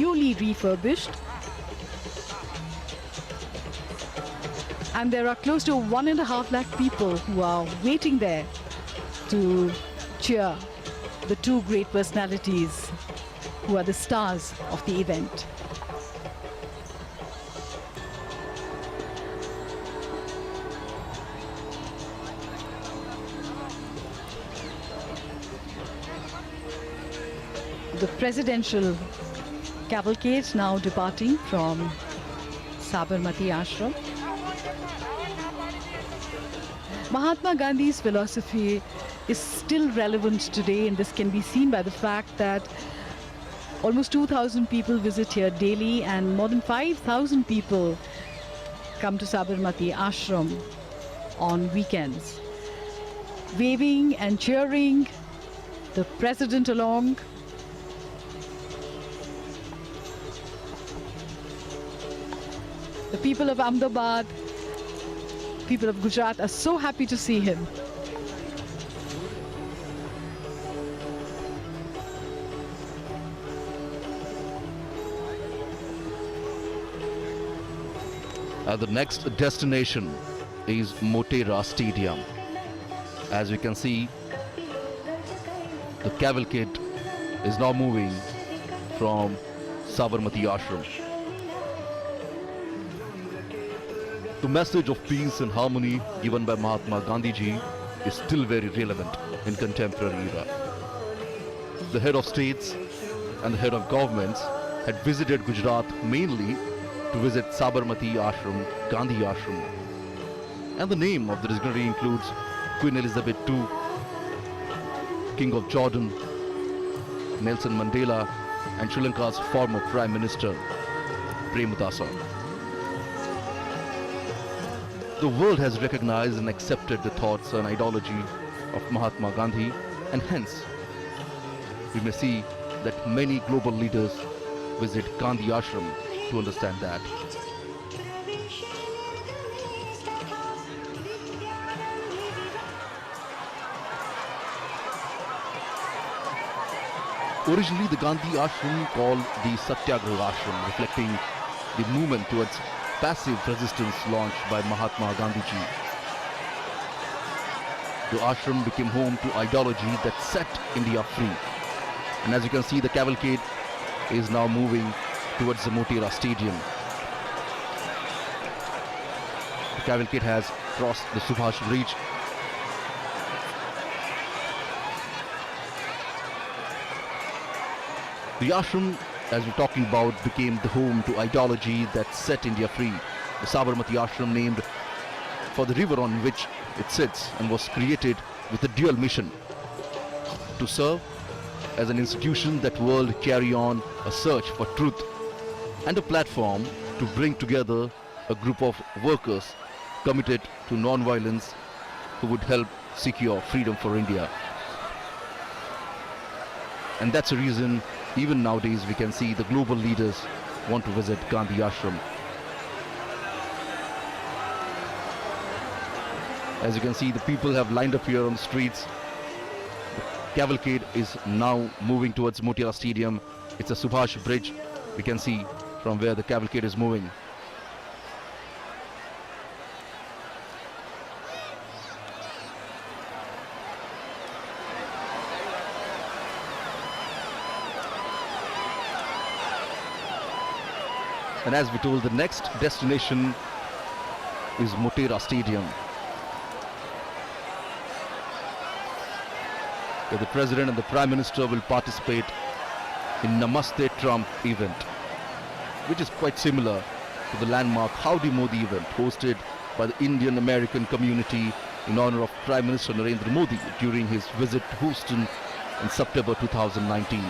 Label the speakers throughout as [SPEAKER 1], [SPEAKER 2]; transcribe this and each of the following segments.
[SPEAKER 1] newly refurbished. And there are close to 1.5 lakh people who are waiting there to cheer the two great personalities who are the stars of the event. The presidential cavalcade now departing from Sabarmati Ashram. Mahatma Gandhi's philosophy is still relevant today, and this can be seen by the fact that almost 2,000 people visit here daily and more than 5,000 people come to Sabarmati Ashram on weekends, waving and cheering the president along. The people of Ahmedabad, people of Gujarat are so happy to see him.
[SPEAKER 2] The next destination is Motera Stadium. As we can see, the cavalcade is now moving from Sabarmati Ashram. The message of peace and harmony given by Mahatma Gandhi ji is still very relevant in contemporary era. The head of states and the head of governments had visited Gujarat mainly to visit Sabarmati Ashram, Gandhi Ashram. And the name of the dignitary includes Queen Elizabeth II, King of Jordan, Nelson Mandela, and Sri Lanka's former Prime Minister, Premadasa. The world has recognized and accepted the thoughts and ideology of Mahatma Gandhi, and hence we may see that many global leaders visit Gandhi Ashram to understand that. Originally, the Gandhi Ashram called the Satyagraha Ashram, reflecting the movement towards passive resistance launched by Mahatma Gandhi ji. The ashram became home to ideology that set India free. And as you can see, the cavalcade is now moving towards the Motera Stadium. The cavalcade has crossed the Subhash Bridge. The ashram, as we're talking about, became the home to ideology that set India free. The Sabarmati Ashram, named for the river on which it sits, and was created with a dual mission: to serve as an institution that will carry on a search for truth, and a platform to bring together a group of workers committed to non-violence who would help secure freedom for India. And that's the reason even nowadays we can see the global leaders want to visit Gandhi Ashram. As you can see, the people have lined up here on the streets. The cavalcade is now moving towards Motera Stadium. It's a Subhash Bridge. We can see from where the cavalcade is moving. And as we told, the next destination is Motera Stadium, where the President and the Prime Minister will participate in Namaste Trump event, which is quite similar to the landmark Howdy Modi event hosted by the Indian American community in honor of Prime Minister Narendra Modi during his visit to Houston in September 2019.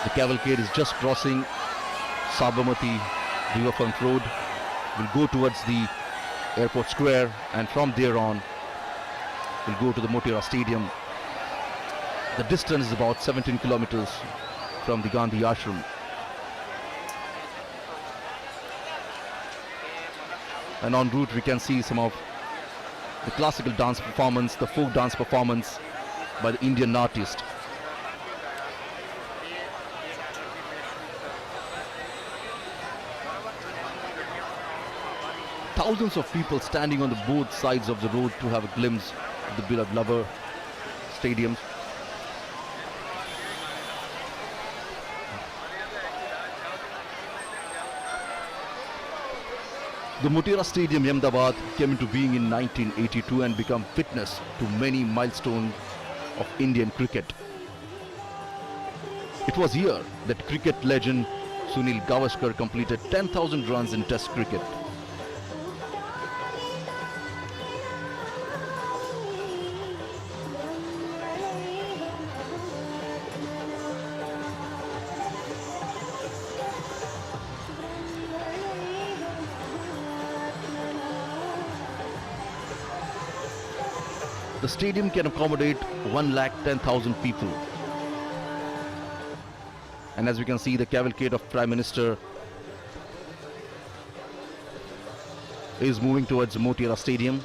[SPEAKER 2] The cavalcade is just crossing Sabarmati Riverfront Road. Will go towards the airport square, and from there on will go to the Motera Stadium. The distance is about 17 kilometers from the Gandhi ashram. And en route we can see some of the classical dance performance, the folk dance performance by the Indian artist. Thousands of people standing on the both sides of the road to have a glimpse of the beloved lover stadium. The Motera Stadium, Ahmedabad, came into being in 1982 and became witness to many milestones of Indian cricket. It was here that cricket legend Sunil Gavaskar completed 10,000 runs in Test cricket. The stadium can accommodate 110,000 people. And as we can see, the cavalcade of Prime Minister is moving towards Motera Stadium.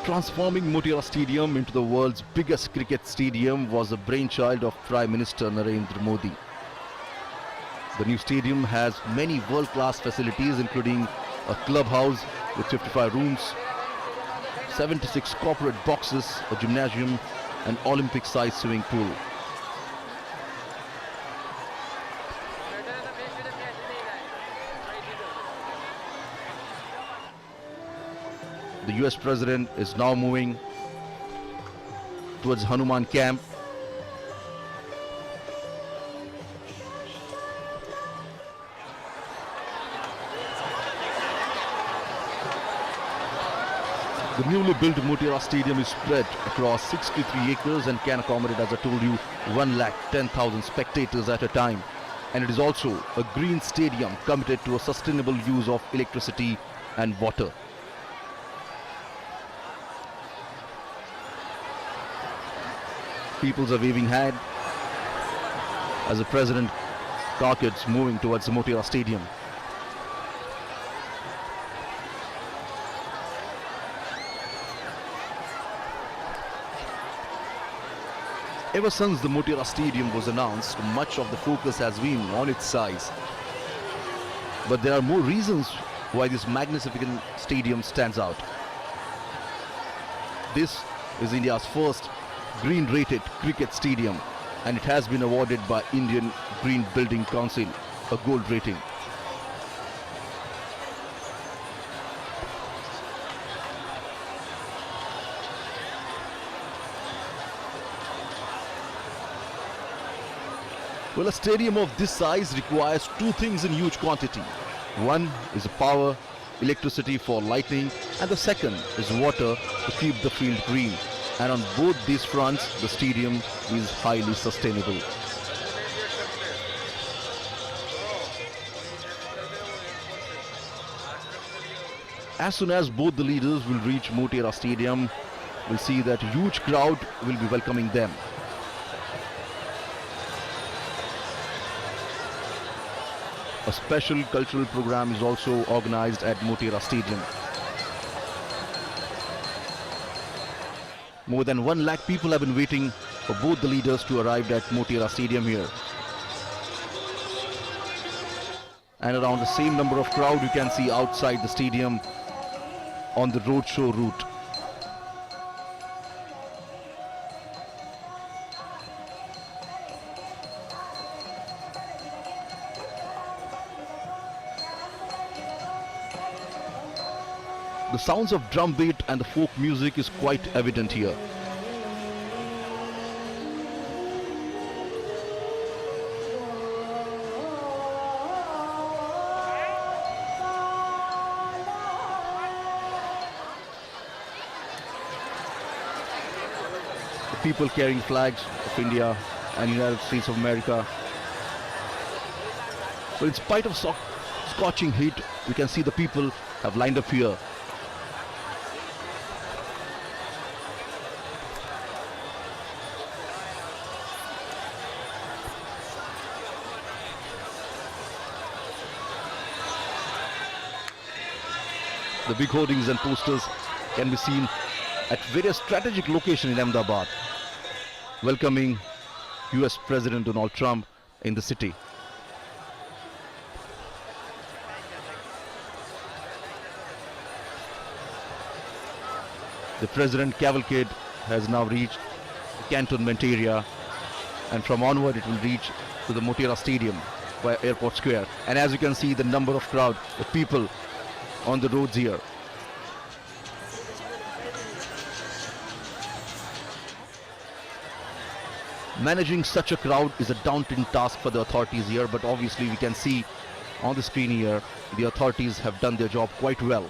[SPEAKER 2] Transforming Motera Stadium into the world's biggest cricket stadium was the brainchild of Prime Minister Narendra Modi. The new stadium has many world-class facilities, including a clubhouse with 55 rooms, 76 corporate boxes, a gymnasium, and Olympic-sized swimming pool. The US President is now moving towards Hanuman Camp. The newly built Motera Stadium is spread across 63 acres and can accommodate, as I told you, 110,000 spectators at a time. And it is also a green stadium committed to a sustainable use of electricity and water. Peoples are waving hand as the President carcass moving towards the Motera Stadium. Ever since the Motera Stadium was announced, much of the focus has been on its size. But there are more reasons why this magnificent stadium stands out. This is India's first green-rated cricket stadium, and it has been awarded by Indian Green Building Council a gold rating. Well, a stadium of this size requires two things in huge quantity. One is power, electricity for lighting, and the second is water to keep the field green. And on both these fronts, the stadium is highly sustainable. As soon as both the leaders will reach Motera Stadium, we'll see that a huge crowd will be welcoming them. A special cultural program is also organized at Motera Stadium. More than 1 lakh people have been waiting for both the leaders to arrive at Motera Stadium here. And around the same number of crowd you can see outside the stadium on the Roadshow route. The sounds of drum beat and the folk music is quite evident here. The people carrying flags of India and United States of America. But in spite of scorching heat, we can see the people have lined up here The big hoardings and posters can be seen at various strategic locations in Ahmedabad, welcoming US President Donald Trump in the city. The President cavalcade has now reached the cantonment area, and from onward it will reach to the Motera Stadium via Airport Square. And as you can see, the number of crowd, the people on the roads here. Managing such a crowd is a daunting task for the authorities here, but obviously we can see on the screen here, the authorities have done their job quite well.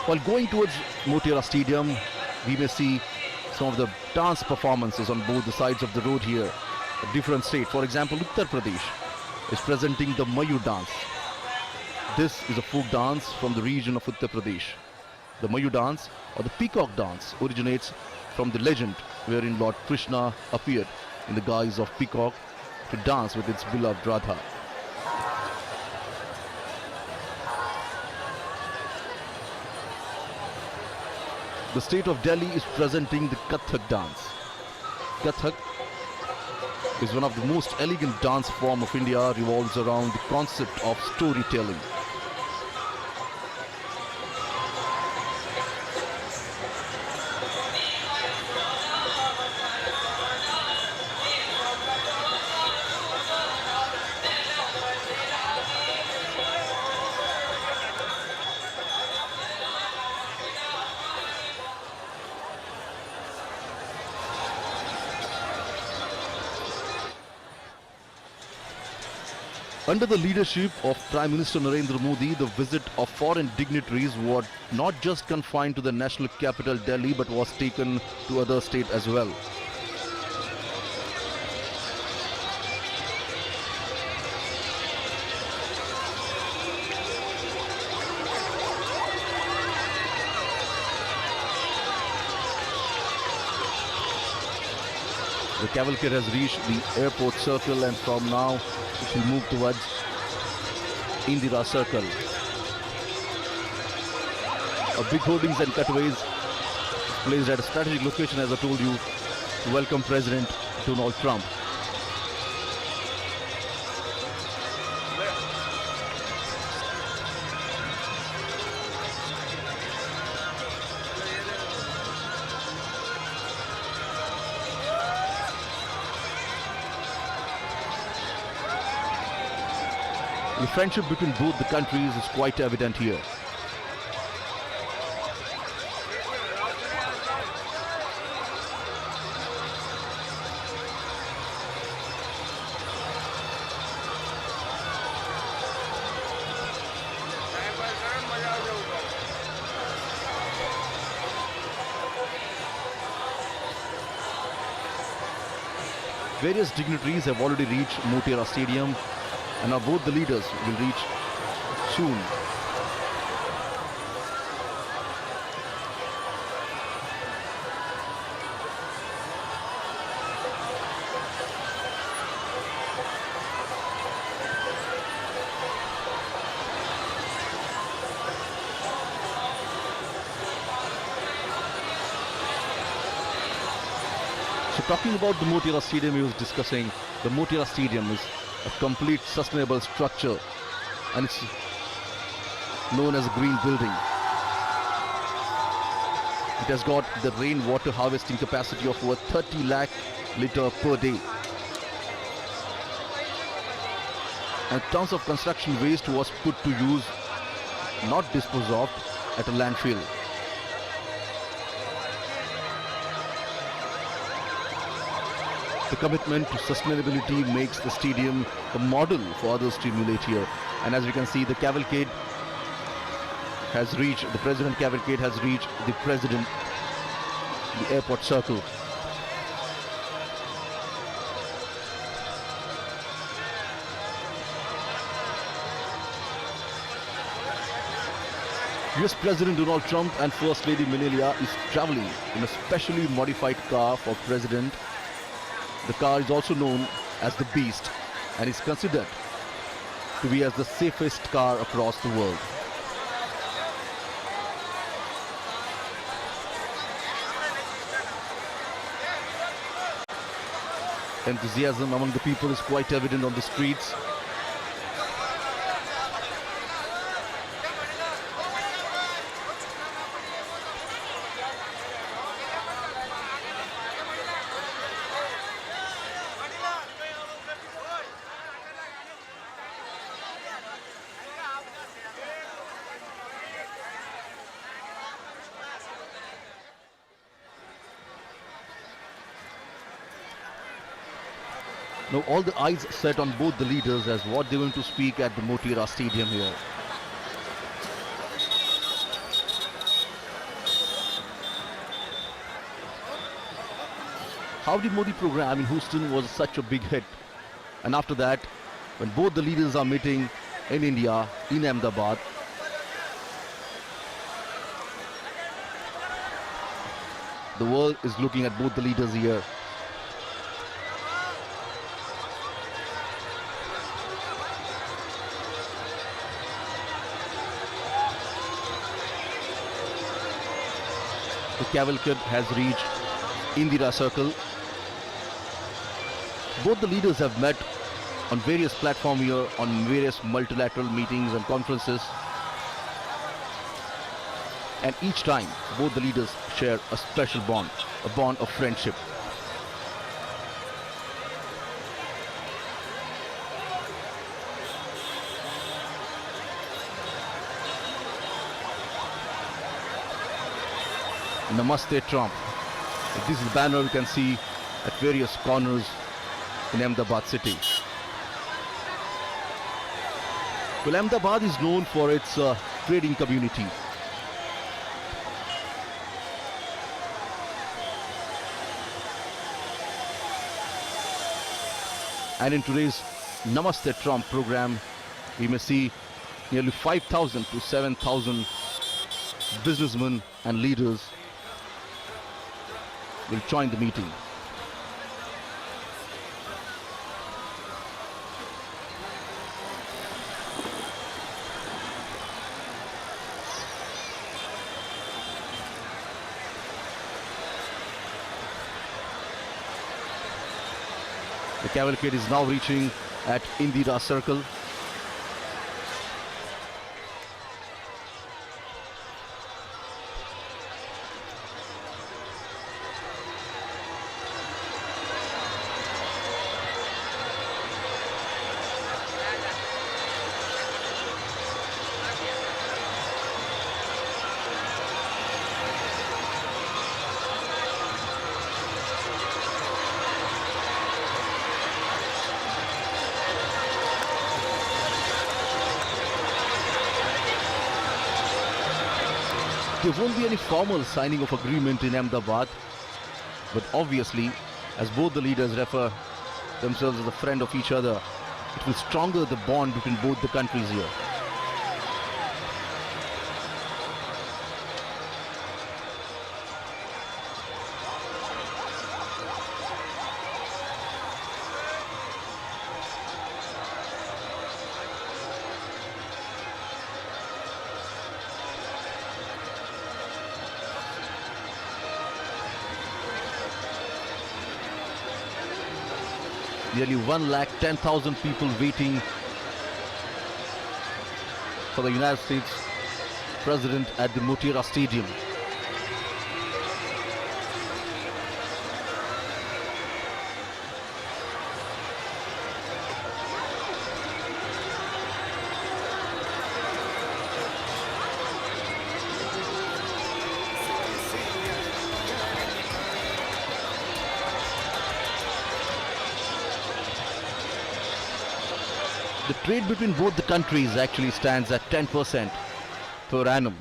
[SPEAKER 2] While going towards Motera Stadium, we may see some of the dance performances on both the sides of the road here. A different state, for example, Uttar Pradesh is presenting the Mayur dance. This is a folk dance from the region of Uttar Pradesh. The Mayur dance, or the peacock dance, originates from the legend wherein Lord Krishna appeared in the guise of peacock to dance with its beloved Radha. The state of Delhi is presenting the Kathak dance. Kathak is one of the most elegant dance form of India, revolves around the concept of storytelling. Under the leadership of Prime Minister Narendra Modi, the visit of foreign dignitaries was not just confined to the national capital Delhi, but was taken to other states as well. The cavalcade has reached the airport circle, and from now it will move towards Indira Circle. A big hoardings and cutaways placed at a strategic location, as I told you, to welcome President Donald Trump. The friendship between both the countries is quite evident here. Various dignitaries have already reached Motera Stadium, and now both the leaders will reach soon. So talking about the Motera Stadium, he was discussing the Motera Stadium is a complete sustainable structure, and it's known as a green building. It has got the rainwater harvesting capacity of over 30 lakh litre per day. And tons of construction waste was put to use, not disposed of, at a landfill. The commitment to sustainability makes the stadium a model for others to emulate here. And as we can see, the cavalcade has reached, the President cavalcade has reached the President, the airport circle. US President Donald Trump and First Lady Melania is traveling in a specially modified car for President. The car is also known as the Beast and is considered to be as the safest car across the world. Enthusiasm among the people is quite evident on the streets. Now all the eyes set on both the leaders as what they're going to speak at the Motira Stadium here. Howdy Modi program in Houston was such a big hit. And after that, when both the leaders are meeting in India, in Ahmedabad, the world is looking at both the leaders here. The cavalcade has reached Indira Circle. Both the leaders have met on various platforms here, on various multilateral meetings and conferences. And each time, both the leaders share a special bond, a bond of friendship. Namaste Trump. This is the banner you can see at various corners in Ahmedabad city. Well, Ahmedabad is known for its trading community. And in today's Namaste Trump program, we may see nearly 5,000 to 7,000 businessmen and leaders will join the meeting. The cavalcade is now reaching at Indira Circle. There won't be any formal signing of agreement in Ahmedabad, but obviously, as both the leaders refer themselves as a friend of each other, it will stronger the bond between both the countries here. Nearly 110,000 people waiting for the United States President at the Motira Stadium. The trade between both the countries actually stands at 10% per annum,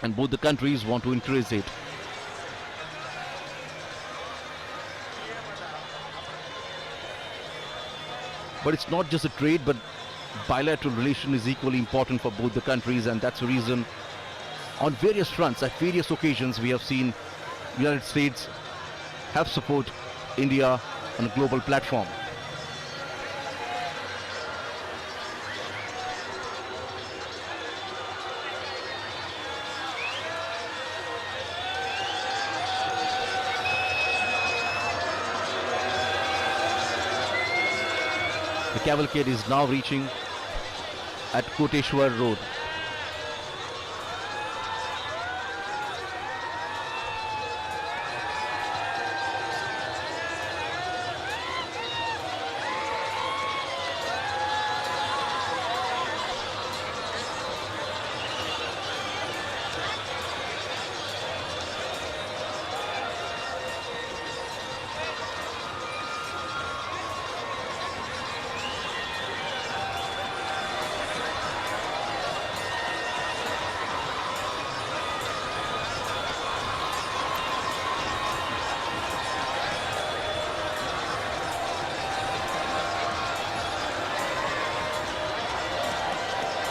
[SPEAKER 2] and both the countries want to increase it. But it's not just a trade, but bilateral relation is equally important for both the countries, and that's the reason On various fronts, at various occasions, we have seen United States have support India on a global platform. The cavalcade is now reaching at Koteshwar Road.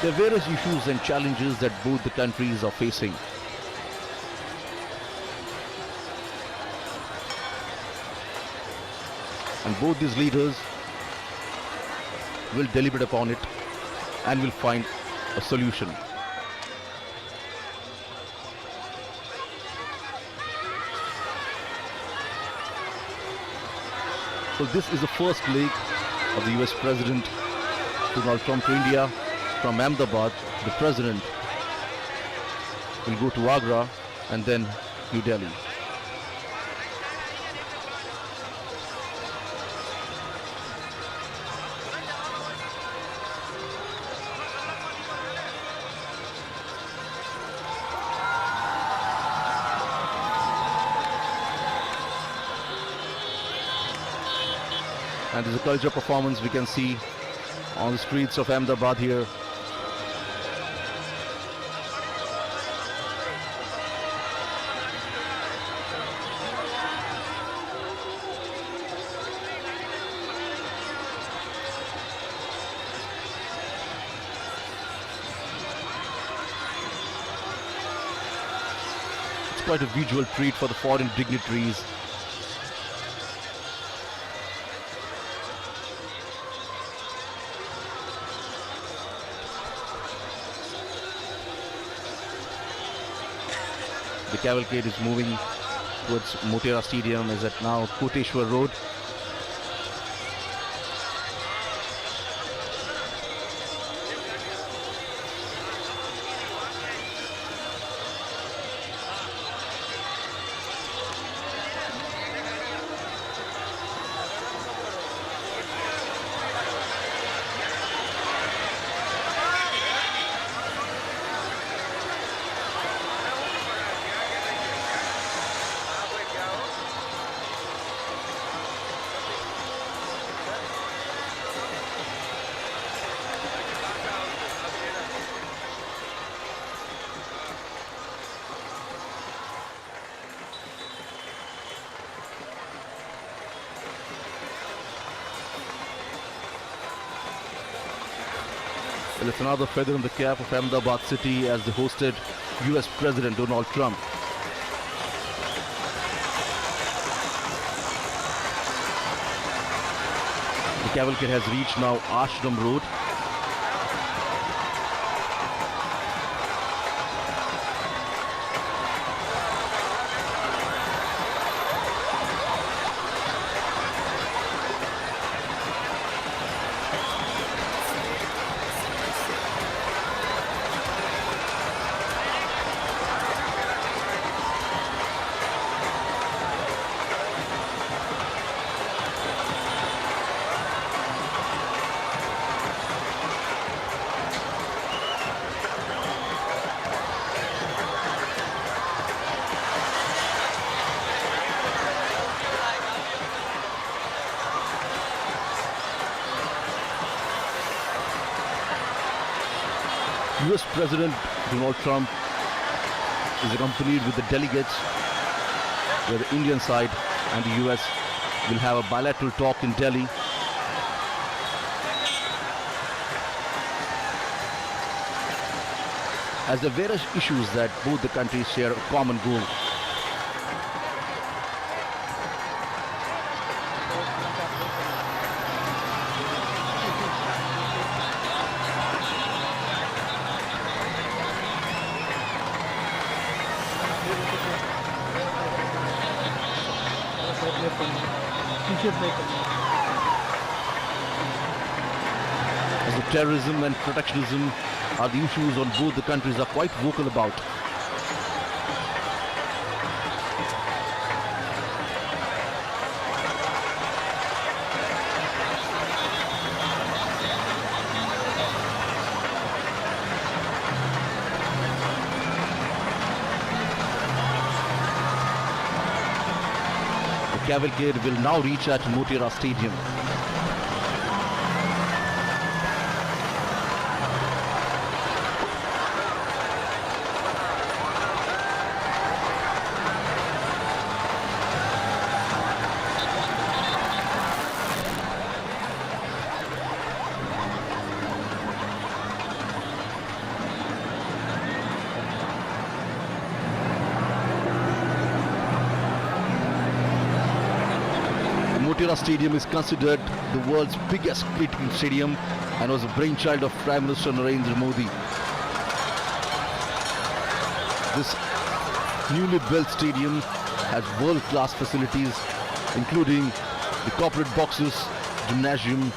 [SPEAKER 2] There are various issues and challenges that both the countries are facing. And both these leaders will deliberate upon it and will find a solution. So this is the first leg of the US President Donald Trump to India. From Ahmedabad, the President will go to Agra and then New Delhi. And there's a cultural performance we can see on the streets of Ahmedabad here. It's quite a visual treat for the foreign dignitaries. The cavalcade is moving towards Motera Stadium, is at now Koteshwar Road. Well, it's another feather in the cap of Ahmedabad city as they hosted US President Donald Trump. The cavalcade has reached now Ashram Road. US President Donald Trump is accompanied with the delegates, where the Indian side and the US will have a bilateral talk in Delhi. as there are various issues that both the countries share a common goal. As the terrorism and protectionism are the issues on both the countries are quite vocal about. The cavalcade will now reach at Motera Stadium. Motera Stadium is considered the world's biggest cricketing stadium and was a brainchild of Prime Minister Narendra Modi. This newly built stadium has world-class facilities including the corporate boxes, gymnasium,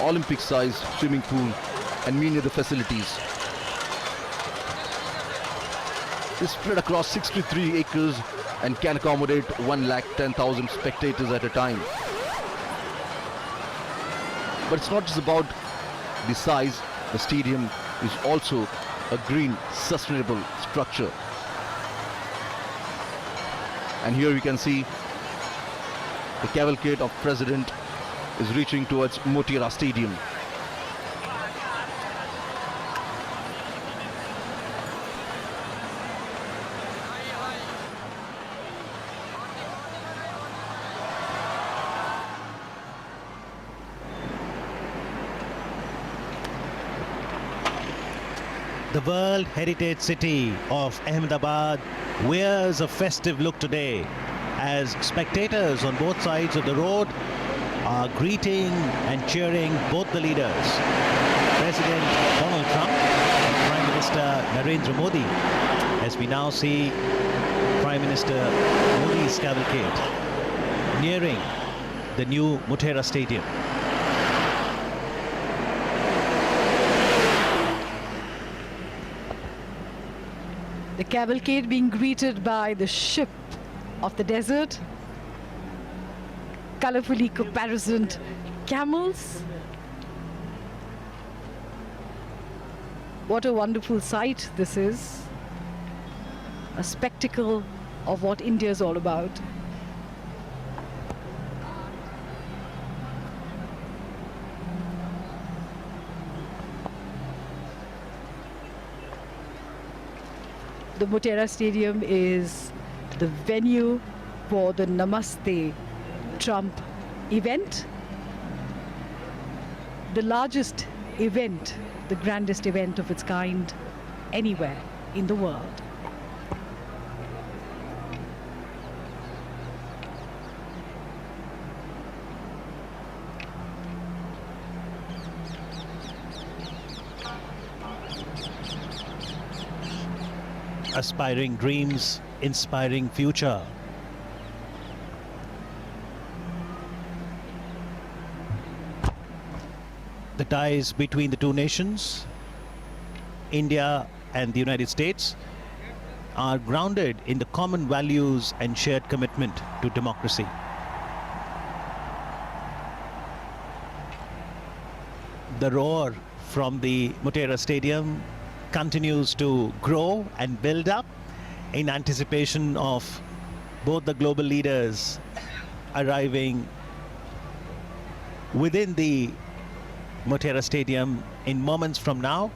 [SPEAKER 2] Olympic-sized swimming pool and many other facilities. It's spread across 63 acres and can accommodate 110,000 spectators at a time. But it's not just about the size, the stadium is also a green, sustainable structure. And here we can see the cavalcade of President is reaching towards Motera Stadium.
[SPEAKER 3] The World Heritage City of Ahmedabad wears a festive look today as spectators on both sides of the road are greeting and cheering both the leaders, President Donald Trump and Prime Minister Narendra Modi, as we now see Prime Minister Modi's cavalcade nearing the new Motera Stadium.
[SPEAKER 1] The cavalcade being greeted by the ship of the desert, colorfully caparisoned camels. What a wonderful sight this is. A spectacle of what India is all about. The Motera Stadium is the venue for the Namaste Trump event. The largest event, the grandest event of its kind anywhere in the world.
[SPEAKER 3] Aspiring dreams, inspiring future. The ties between the two nations, India and the United States, are grounded in the common values and shared commitment to democracy. The roar from the Motera Stadium continues to grow and build up in anticipation of both the global leaders arriving within the Motera Stadium in moments from now.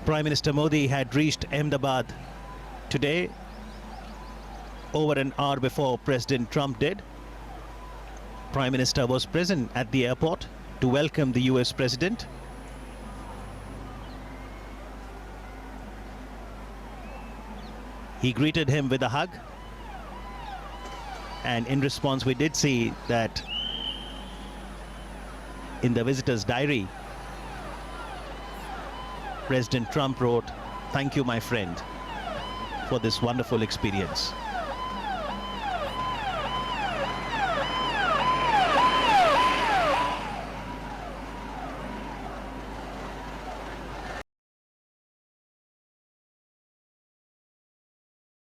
[SPEAKER 3] Prime Minister Modi had reached Ahmedabad today, over an hour before President Trump did. Prime Minister was present at the airport to welcome the US President. He greeted him with a hug, and in response we did see that in the visitor's diary, President Trump wrote, "Thank you, my friend, for this wonderful experience."